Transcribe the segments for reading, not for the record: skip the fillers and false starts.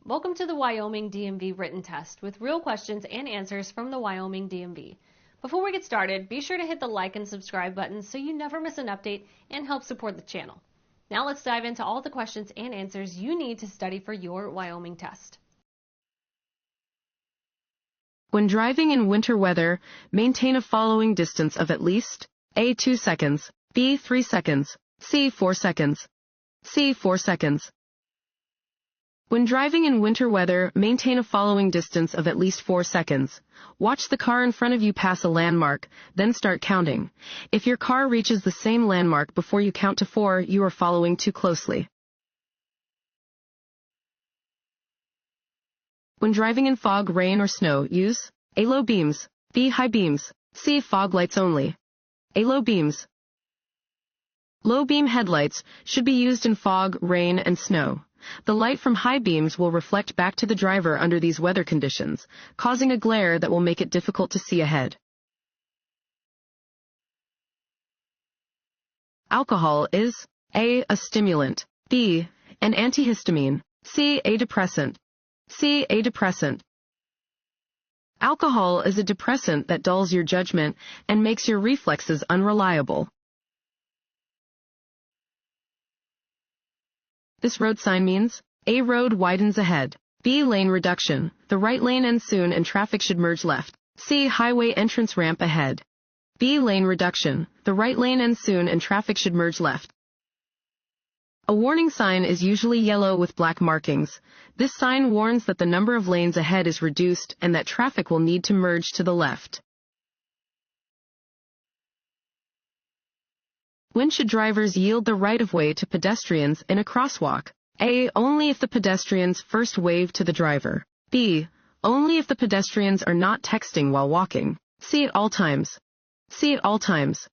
Welcome to the Wyoming DMV Written Test with real questions and answers from the Wyoming DMV. Before we get started, be sure to hit the like and subscribe buttons so you never miss an update and help support the channel. Now let's dive into all the questions and answers you need to study for your Wyoming test. When driving in winter weather, maintain a following distance of at least A. 2 seconds, B. 3 seconds, C. 4 seconds, C. 4 seconds. When driving in winter weather, maintain a following distance of at least 4 seconds. Watch the car in front of you pass a landmark, then start counting. If your car reaches the same landmark before you count to 4, you are following too closely. When driving in fog, rain, or snow, use A. Low beams, B. High beams, C. Fog lights only. A. Low beams. Low beam headlights should be used in fog, rain, and snow. The light from high beams will reflect back to the driver under these weather conditions, causing a glare that will make it difficult to see ahead. Alcohol is A. a stimulant, B. an antihistamine, C. a depressant, C. a depressant. Alcohol is a depressant that dulls your judgment and makes your reflexes unreliable. This road sign means A. Road widens ahead, B. Lane reduction, the right lane ends soon and traffic should merge left, C. Highway entrance ramp ahead, B. Lane reduction, the right lane ends soon and traffic should merge left. A warning sign is usually yellow with black markings. This sign warns that the number of lanes ahead is reduced and that traffic will need to merge to the left. When should drivers yield the right-of-way to pedestrians in a crosswalk? A. Only if the pedestrians first wave to the driver. B. Only if the pedestrians are not texting while walking. C. At all times. C. At all times.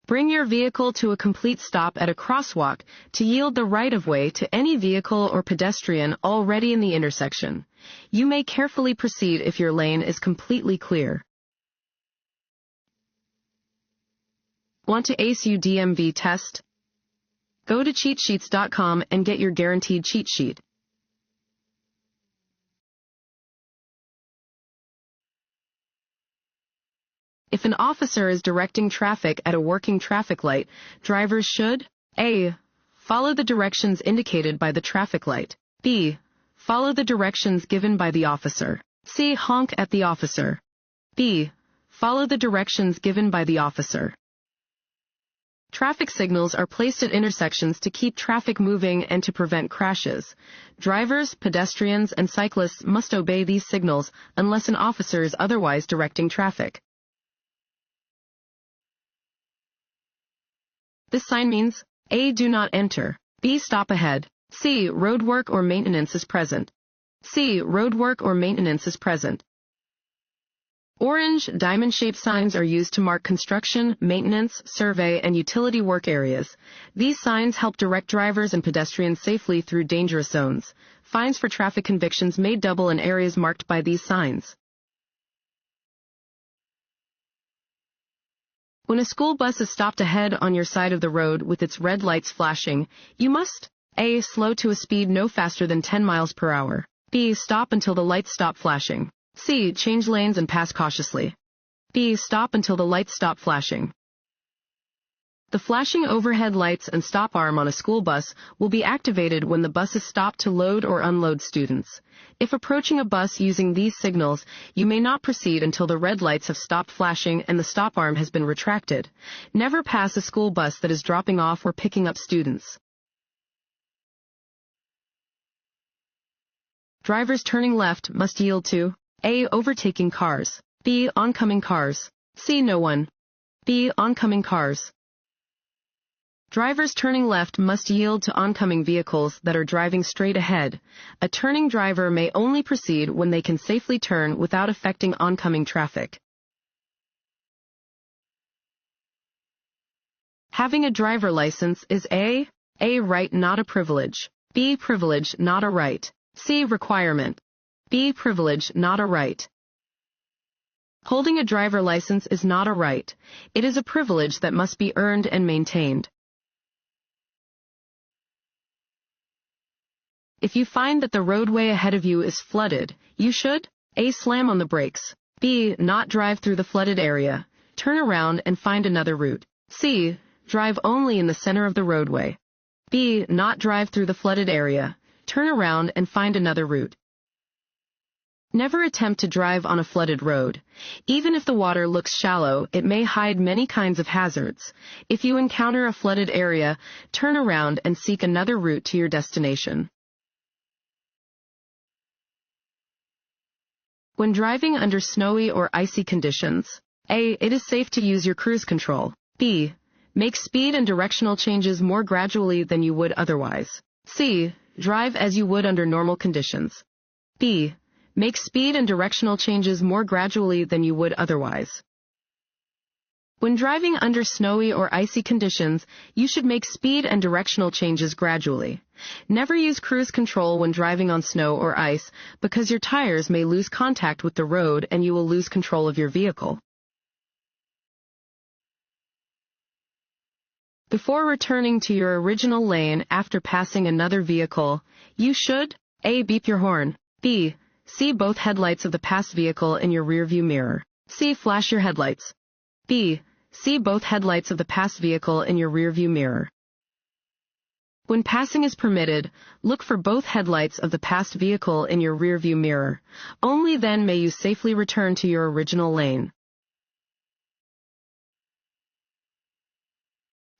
Bring your vehicle to a complete stop at a crosswalk to yield the right-of-way to any vehicle or pedestrian already in the intersection. You may carefully proceed if your lane is completely clear. Want to ace your DMV test? Go to cheatsheets.com and get your guaranteed cheat sheet. If an officer is directing traffic at a working traffic light, drivers should A. Follow the directions indicated by the traffic light. B. Follow the directions given by the officer. C. Honk at the officer. B. Follow the directions given by the officer. Traffic signals are placed at intersections to keep traffic moving and to prevent crashes. Drivers, pedestrians, and cyclists must obey these signals unless an officer is otherwise directing traffic. This sign means A. Do not enter, B. Stop ahead, C. Roadwork or maintenance is present, C. Roadwork or maintenance is present. Orange, diamond-shaped signs are used to mark construction, maintenance, survey, and utility work areas. These signs help direct drivers and pedestrians safely through dangerous zones. Fines for traffic convictions may double in areas marked by these signs. When a school bus is stopped ahead on your side of the road with its red lights flashing, you must A. Slow to a speed no faster than 10 miles per hour. B. Stop until the lights stop flashing. C. Change lanes and pass cautiously. B. Stop until the lights stop flashing. The flashing overhead lights and stop arm on a school bus will be activated when the bus is stopped to load or unload students. If approaching a bus using these signals, you may not proceed until the red lights have stopped flashing and the stop arm has been retracted. Never pass a school bus that is dropping off or picking up students. Drivers turning left must yield to A. Overtaking cars, B. Oncoming cars, C. No one, B. Oncoming cars. Drivers turning left must yield to oncoming vehicles that are driving straight ahead. A turning driver may only proceed when they can safely turn without affecting oncoming traffic. Having a driver license is A. Right, not a privilege, B. Privilege, not a right, C. Requirement, B. Privilege, not a right. Holding a driver license is not a right. It is a privilege that must be earned and maintained. If you find that the roadway ahead of you is flooded, you should A. Slam on the brakes. B. Not drive through the flooded area. Turn around and find another route. C. Drive only in the center of the roadway. B. Not drive through the flooded area. Turn around and find another route. Never attempt to drive on a flooded road. Even if the water looks shallow, it may hide many kinds of hazards. If you encounter a flooded area, turn around and seek another route to your destination. When driving under snowy or icy conditions, A. It is safe to use your cruise control. B. Make speed and directional changes more gradually than you would otherwise. C. Drive as you would under normal conditions. B. Make speed and directional changes more gradually than you would otherwise. When driving under snowy or icy conditions, you should make speed and directional changes gradually. Never use cruise control when driving on snow or ice because your tires may lose contact with the road and you will lose control of your vehicle. Before returning to your original lane after passing another vehicle, you should A. Beep your horn. B. See both headlights of the passed vehicle in your rearview mirror. C. Flash your headlights. B. See both headlights of the passed vehicle in your rearview mirror. When passing is permitted, look for both headlights of the passed vehicle in your rearview mirror. Only then may you safely return to your original lane.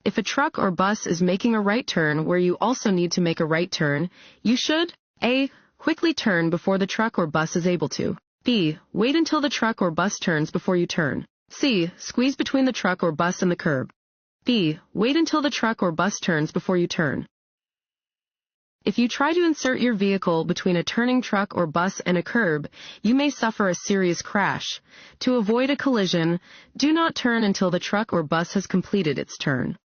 If a truck or bus is making a right turn where you also need to make a right turn, you should A. Quickly turn before the truck or bus is able to. B. Wait until the truck or bus turns before you turn. C. Squeeze between the truck or bus and the curb. B. Wait until the truck or bus turns before you turn. If you try to insert your vehicle between a turning truck or bus and a curb, you may suffer a serious crash. To avoid a collision, do not turn until the truck or bus has completed its turn.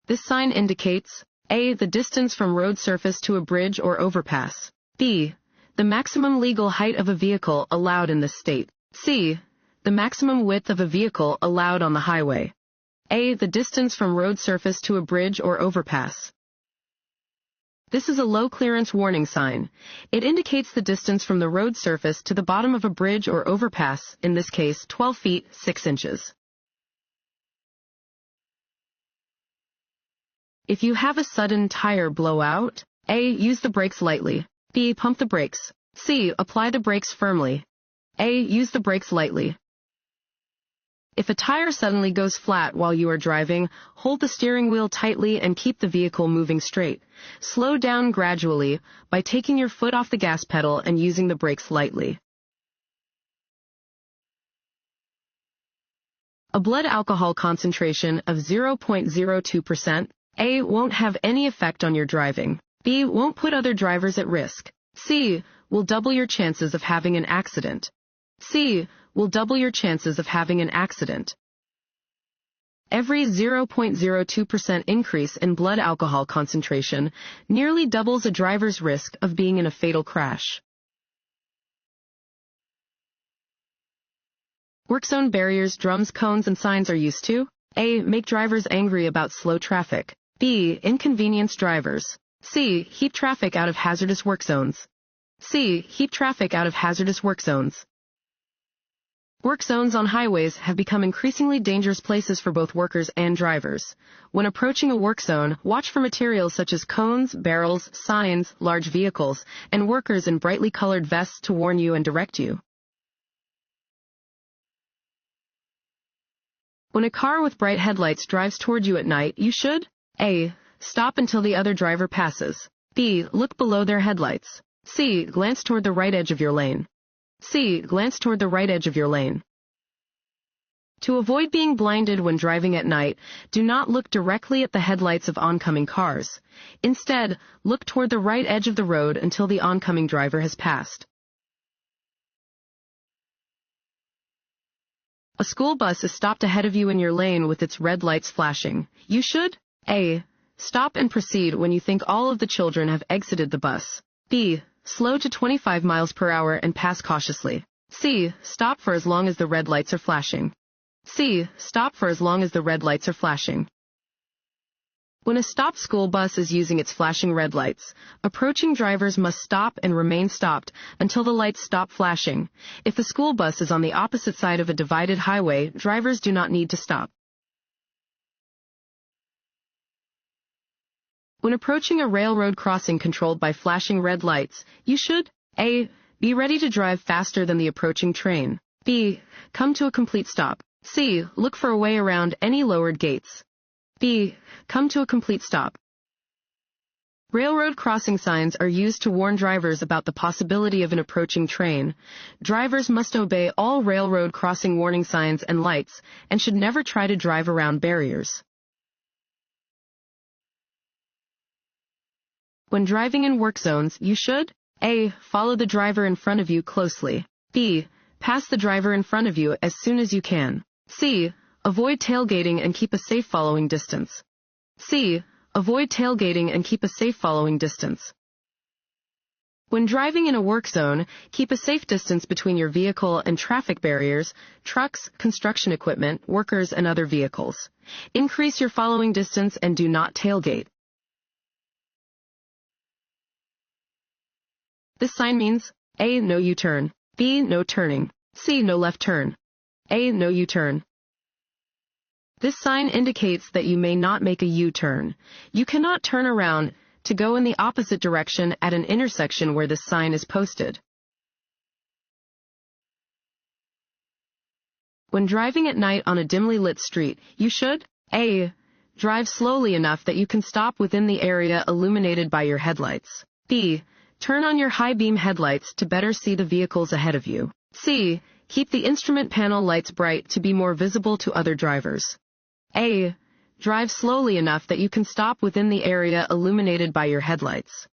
This sign indicates A. The distance from road surface to a bridge or overpass. B. The maximum legal height of a vehicle allowed in this state. C. The maximum width of a vehicle allowed on the highway. A. The distance from road surface to a bridge or overpass. This is a low clearance warning sign. It indicates the distance from the road surface to the bottom of a bridge or overpass, in this case 12 feet 6 inches. If you have a sudden tire blowout, A. Use the brakes lightly. B. Pump the brakes. C. Apply the brakes firmly. A. Use the brakes lightly. If a tire suddenly goes flat while you are driving, hold the steering wheel tightly and keep the vehicle moving straight. Slow down gradually by taking your foot off the gas pedal and using the brakes lightly. A blood alcohol concentration of 0.02%, A. Won't have any effect on your driving. B. Won't put other drivers at risk. C. Will double your chances of having an accident. C. Will double your chances of having an accident. Every 0.02% increase in blood alcohol concentration nearly doubles a driver's risk of being in a fatal crash. Work zone barriers, drums, cones, and signs are used to A. Make drivers angry about slow traffic. B. Inconvenience drivers. C. Keep traffic out of hazardous work zones. C. Keep traffic out of hazardous work zones. Work zones on highways have become increasingly dangerous places for both workers and drivers. When approaching a work zone, watch for materials such as cones, barrels, signs, large vehicles, and workers in brightly colored vests to warn you and direct you. When a car with bright headlights drives toward you at night, you should A. Stop until the other driver passes. B. Look below their headlights. C. Glance toward the right edge of your lane. C. Glance toward the right edge of your lane. To avoid being blinded when driving at night, do not look directly at the headlights of oncoming cars. Instead, look toward the right edge of the road until the oncoming driver has passed. A school bus is stopped ahead of you in your lane with its red lights flashing. You should A. Stop and proceed when you think all of the children have exited the bus. B. Slow to 25 miles per hour and pass cautiously. C. Stop for as long as the red lights are flashing. C. Stop for as long as the red lights are flashing. When a stopped school bus is using its flashing red lights, approaching drivers must stop and remain stopped until the lights stop flashing. If the school bus is on the opposite side of a divided highway, drivers do not need to stop. When approaching a railroad crossing controlled by flashing red lights, you should A. Be ready to drive faster than the approaching train. B. Come to a complete stop. C. Look for a way around any lowered gates. B. Come to a complete stop. Railroad crossing signs are used to warn drivers about the possibility of an approaching train. Drivers must obey all railroad crossing warning signs and lights and should never try to drive around barriers. When driving in work zones, you should A. Follow the driver in front of you closely. B. Pass the driver in front of you as soon as you can. C. Avoid tailgating and keep a safe following distance. C. Avoid tailgating and keep a safe following distance. When driving in a work zone, keep a safe distance between your vehicle and traffic barriers, trucks, construction equipment, workers, and other vehicles. Increase your following distance and do not tailgate. This sign means A. No U-turn. B. No turning. C. No left turn. A. No U-turn. This sign indicates that you may not make a U-turn. You cannot turn around to go in the opposite direction at an intersection where this sign is posted. When driving at night on a dimly lit street, you should A. Drive slowly enough that you can stop within the area illuminated by your headlights. B. Turn on your high beam headlights to better see the vehicles ahead of you. C. Keep the instrument panel lights bright to be more visible to other drivers. A. Drive slowly enough that you can stop within the area illuminated by your headlights.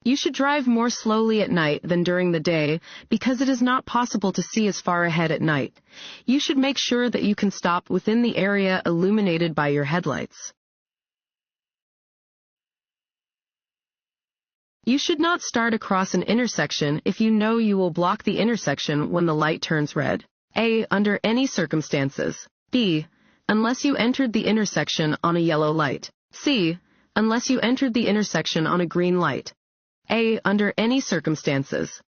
You should drive more slowly at night than during the day because it is not possible to see as far ahead at night. You should make sure that you can stop within the area illuminated by your headlights. You should not start across an intersection if you know you will block the intersection when the light turns red. A. Under any circumstances. B. Unless you entered the intersection on a yellow light. C. Unless you entered the intersection on a green light. A. Under any circumstances.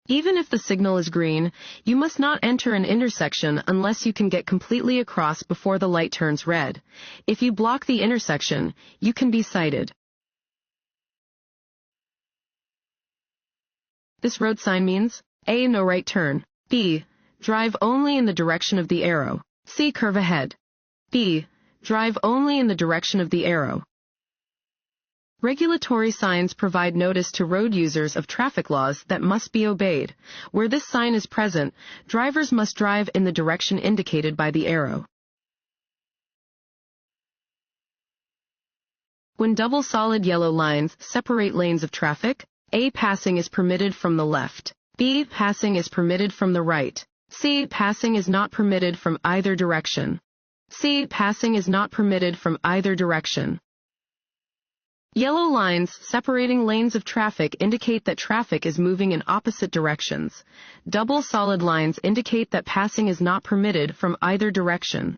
Even if the signal is green, you must not enter an intersection unless you can get completely across before the light turns red. If you block the intersection, you can be cited. This road sign means A. No right turn. B. Drive only in the direction of the arrow. C. Curve ahead. B. Drive only in the direction of the arrow. Regulatory signs provide notice to road users of traffic laws that must be obeyed. Where this sign is present, drivers must drive in the direction indicated by the arrow. When double solid yellow lines separate lanes of traffic, A. Passing is permitted from the left. B. Passing is permitted from the right. C. Passing is not permitted from either direction. C. Passing is not permitted from either direction. Yellow lines separating lanes of traffic indicate that traffic is moving in opposite directions. Double solid lines indicate that passing is not permitted from either direction.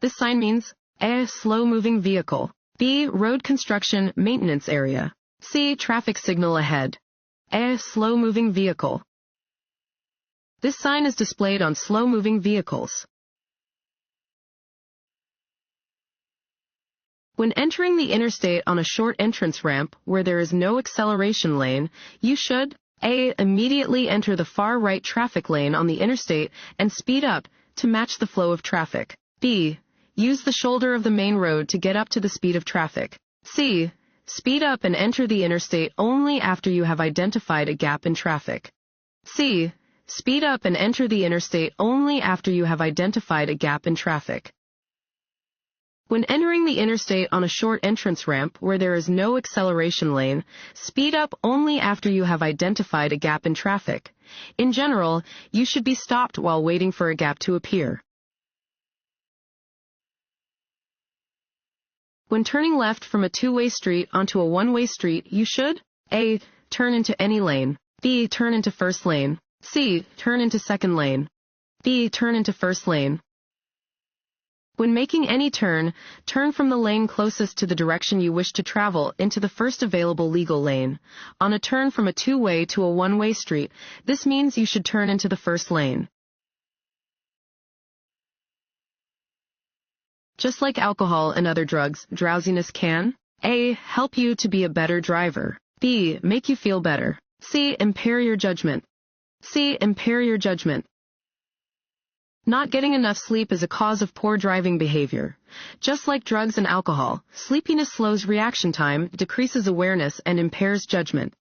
This sign means A. Slow-moving vehicle. B. Road construction maintenance area. C. Traffic signal ahead. A. Slow-moving vehicle. This sign is displayed on slow-moving vehicles. When entering the interstate on a short entrance ramp where there is no acceleration lane, you should A. Immediately enter the far right traffic lane on the interstate and speed up to match the flow of traffic. B. Use the shoulder of the main road to get up to the speed of traffic. C. Speed up and enter the interstate only after you have identified a gap in traffic. C. Speed up and enter the interstate only after you have identified a gap in traffic. When entering the interstate on a short entrance ramp where there is no acceleration lane, speed up only after you have identified a gap in traffic. In general, you should be stopped while waiting for a gap to appear. When turning left from a two-way street onto a one-way street, you should A. Turn into any lane. B. Turn into first lane. C. Turn into second lane. B. Turn into first lane. When making any turn, turn from the lane closest to the direction you wish to travel into the first available legal lane. On a turn from a two-way to a one-way street, this means you should turn into the first lane. Just like alcohol and other drugs, drowsiness can A. Help you to be a better driver. B. Make you feel better. C. Impair your judgment. C. Impair your judgment. Not getting enough sleep is a cause of poor driving behavior. Just like drugs and alcohol, sleepiness slows reaction time, decreases awareness, and impairs judgment.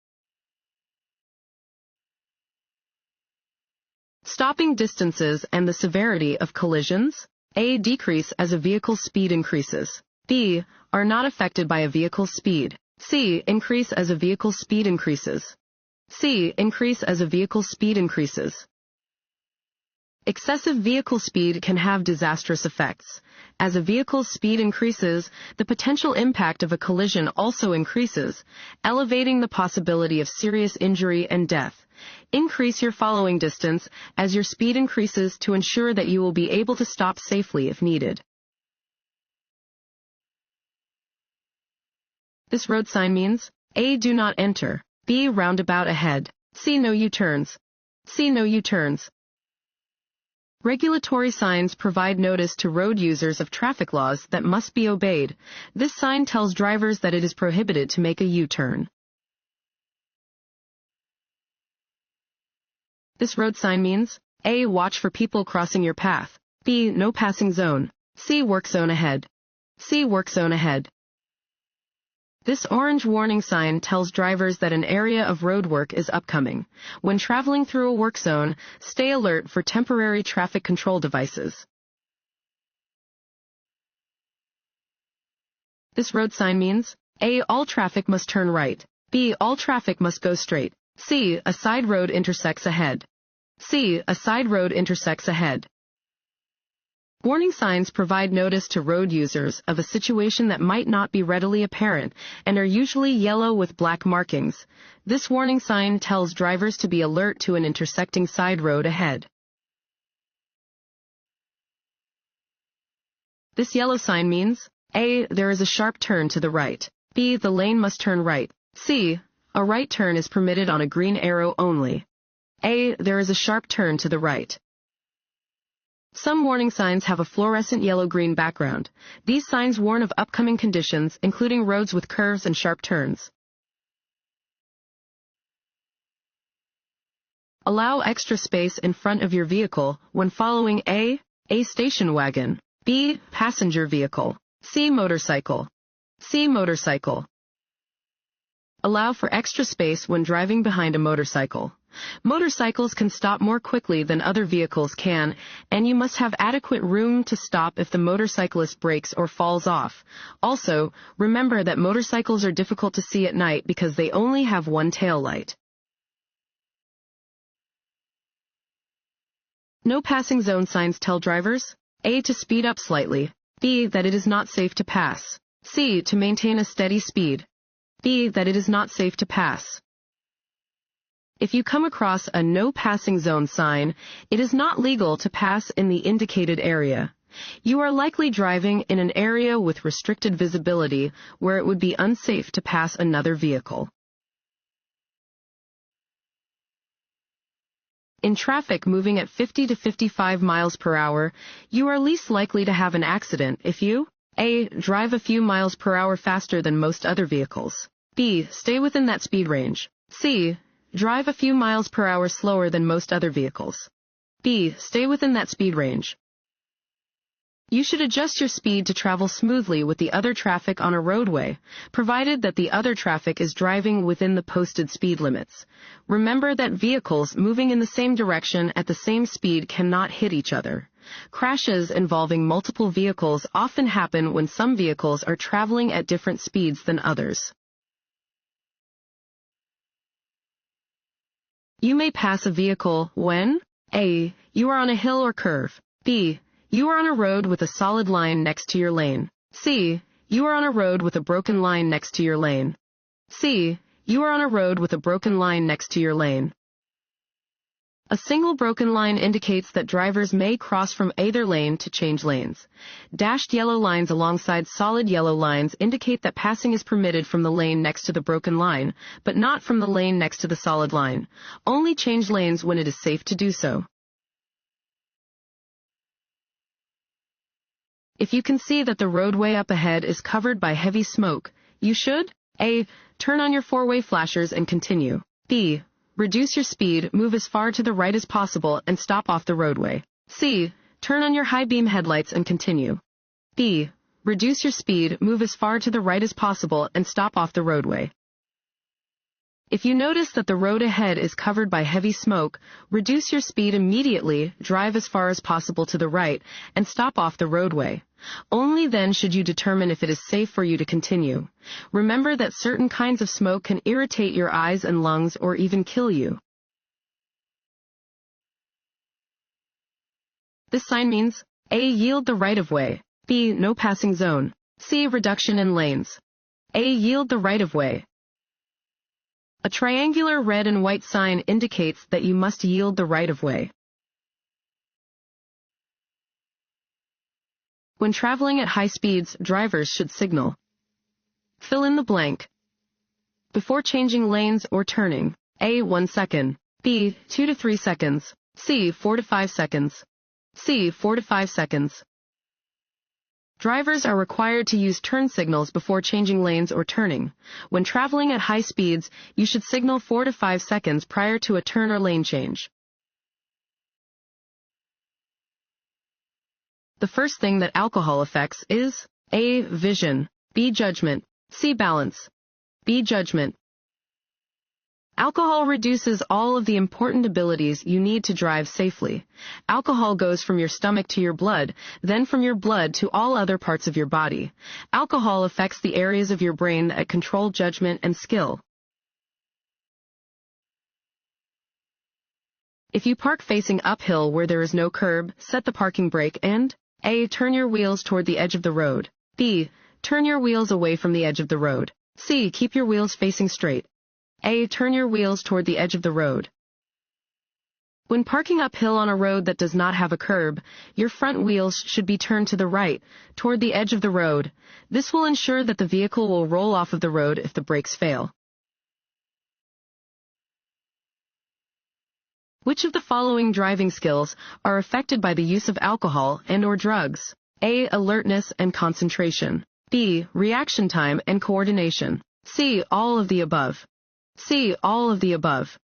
Stopping distances and the severity of collisions. A. Decrease as a vehicle's speed increases. B. Are not affected by a vehicle's speed. C. Increase as a vehicle's speed increases. C. Increase as a vehicle's speed increases. Excessive vehicle speed can have disastrous effects. As a vehicle's speed increases, the potential impact of a collision also increases, elevating the possibility of serious injury and death. Increase your following distance as your speed increases to ensure that you will be able to stop safely if needed. This road sign means A. Do not enter. B. Roundabout ahead. C. No U-turns. C. No U-turns. Regulatory signs provide notice to road users of traffic laws that must be obeyed. This sign tells drivers that it is prohibited to make a U-turn. This road sign means A. Watch for people crossing your path. B. No passing zone. C. Work zone ahead. C. Work zone ahead. This orange warning sign tells drivers that an area of road work is upcoming. When traveling through a work zone, stay alert for temporary traffic control devices. This road sign means A. All traffic must turn right. B. All traffic must go straight. C. A side road intersects ahead. C. A side road intersects ahead. Warning signs provide notice to road users of a situation that might not be readily apparent and are usually yellow with black markings. This warning sign tells drivers to be alert to an intersecting side road ahead. This yellow sign means A. There is a sharp turn to the right. B. The lane must turn right. C. A right turn is permitted on a green arrow only. A. There is a sharp turn to the right. Some warning signs have a fluorescent yellow-green background. These signs warn of upcoming conditions, including roads with curves and sharp turns. Allow extra space in front of your vehicle when following A. Station wagon. B. Passenger vehicle. C. Motorcycle. C. Motorcycle. Allow for extra space when driving behind a motorcycle. Motorcycles can stop more quickly than other vehicles can, and you must have adequate room to stop if the motorcyclist brakes or falls off. Also, remember that motorcycles are difficult to see at night because they only have one tail light. No passing zone signs tell drivers A. To speed up slightly. B. That it is not safe to pass. C. To maintain a steady speed. B. That it is not safe to pass. If you come across a no passing zone sign, it is not legal to pass in the indicated area. You are likely driving in an area with restricted visibility where it would be unsafe to pass another vehicle. In traffic moving at 50 to 55 miles per hour, you are least likely to have an accident if you A. Drive a few miles per hour faster than most other vehicles. B. Stay within that speed range. C. Drive a few miles per hour slower than most other vehicles. B. Stay within that speed range. You should adjust your speed to travel smoothly with the other traffic on a roadway, provided that the other traffic is driving within the posted speed limits. Remember that vehicles moving in the same direction at the same speed cannot hit each other. Crashes involving multiple vehicles often happen when some vehicles are traveling at different speeds than others. You may pass a vehicle when A. You are on a hill or curve. B. You are on a road with a solid line next to your lane. C. You are on a road with a broken line next to your lane. C. You are on a road with a broken line next to your lane. A single broken line indicates that drivers may cross from either lane to change lanes. Dashed yellow lines alongside solid yellow lines indicate that passing is permitted from the lane next to the broken line, but not from the lane next to the solid line. Only change lanes when it is safe to do so. If you can see that the roadway up ahead is covered by heavy smoke, you should A. Turn on your four-way flashers and continue. B. Reduce your speed, move as far to the right as possible, and stop off the roadway. C. Turn on your high-beam headlights and continue. B. Reduce your speed, move as far to the right as possible, and stop off the roadway. If you notice that the road ahead is covered by heavy smoke, reduce your speed immediately, drive as far as possible to the right, and stop off the roadway. Only then should you determine if it is safe for you to continue. Remember that certain kinds of smoke can irritate your eyes and lungs or even kill you. This sign means A. Yield the right-of-way. B. No passing zone. C. Reduction in lanes. A. Yield the right-of-way. A triangular red and white sign indicates that you must yield the right-of-way. When traveling at high speeds, drivers should signal. Fill in the blank. Before changing lanes or turning. A. 1 second. B. 2 to 3 seconds. C. 4 to 5 seconds. C. 4 to 5 seconds. Drivers are required to use turn signals before changing lanes or turning. When traveling at high speeds, you should signal 4 to 5 seconds prior to a turn or lane change. The first thing that alcohol affects is A. Vision. B. Judgment. C. Balance. B. Judgment. Alcohol reduces all of the important abilities you need to drive safely. Alcohol goes from your stomach to your blood, then from your blood to all other parts of your body. Alcohol affects the areas of your brain that control judgment and skill. If you park facing uphill where there is no curb, set the parking brake and A. Turn your wheels toward the edge of the road. B. Turn your wheels away from the edge of the road. C. Keep your wheels facing straight. A. Turn your wheels toward the edge of the road. When parking uphill on a road that does not have a curb, your front wheels should be turned to the right, toward the edge of the road. This will ensure that the vehicle will roll off of the road if the brakes fail. Which of the following driving skills are affected by the use of alcohol and/or drugs? A. Alertness and concentration. B. Reaction time and coordination. C. All of the above. C. All of the above.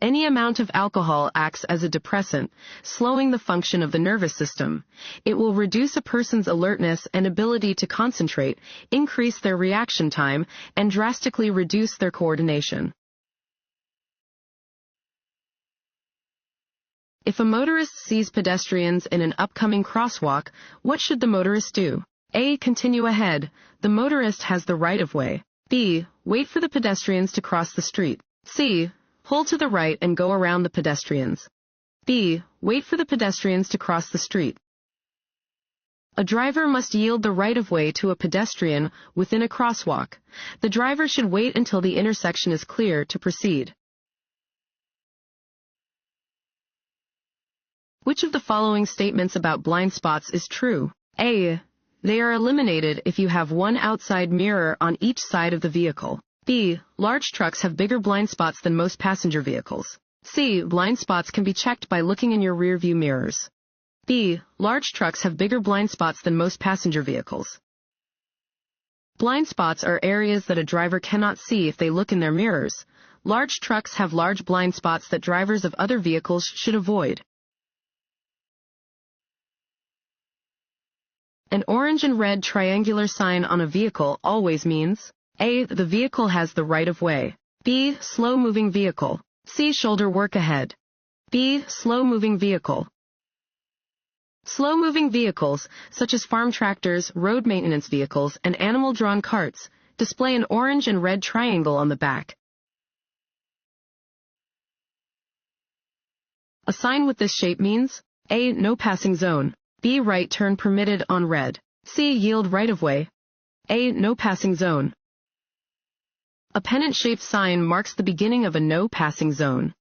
Any amount of alcohol acts as a depressant, slowing the function of the nervous system. It will reduce a person's alertness and ability to concentrate, increase their reaction time, and drastically reduce their coordination. If a motorist sees pedestrians in an upcoming crosswalk, what should the motorist do? A. Continue ahead. The motorist has the right-of-way. B. Wait for the pedestrians to cross the street. C. Pull to the right and go around the pedestrians. B. Wait for the pedestrians to cross the street. A driver must yield the right-of-way to a pedestrian within a crosswalk. The driver should wait until the intersection is clear to proceed. Which of the following statements about blind spots is true? A. They are eliminated if you have one outside mirror on each side of the vehicle. B. Large trucks have bigger blind spots than most passenger vehicles. C. Blind spots can be checked by looking in your rearview mirrors. B. Large trucks have bigger blind spots than most passenger vehicles. Blind spots are areas that a driver cannot see if they look in their mirrors. Large trucks have large blind spots that drivers of other vehicles should avoid. An orange and red triangular sign on a vehicle always means A. The vehicle has the right-of-way. B. Slow-moving vehicle. C. Shoulder work ahead. B. Slow-moving vehicle. Slow-moving vehicles, such as farm tractors, road maintenance vehicles, and animal-drawn carts, display an orange and red triangle on the back. A sign with this shape means A. No passing zone. B. Right turn permitted on red. C. Yield right-of-way. A. No passing zone. A pennant-shaped sign marks the beginning of a no passing zone.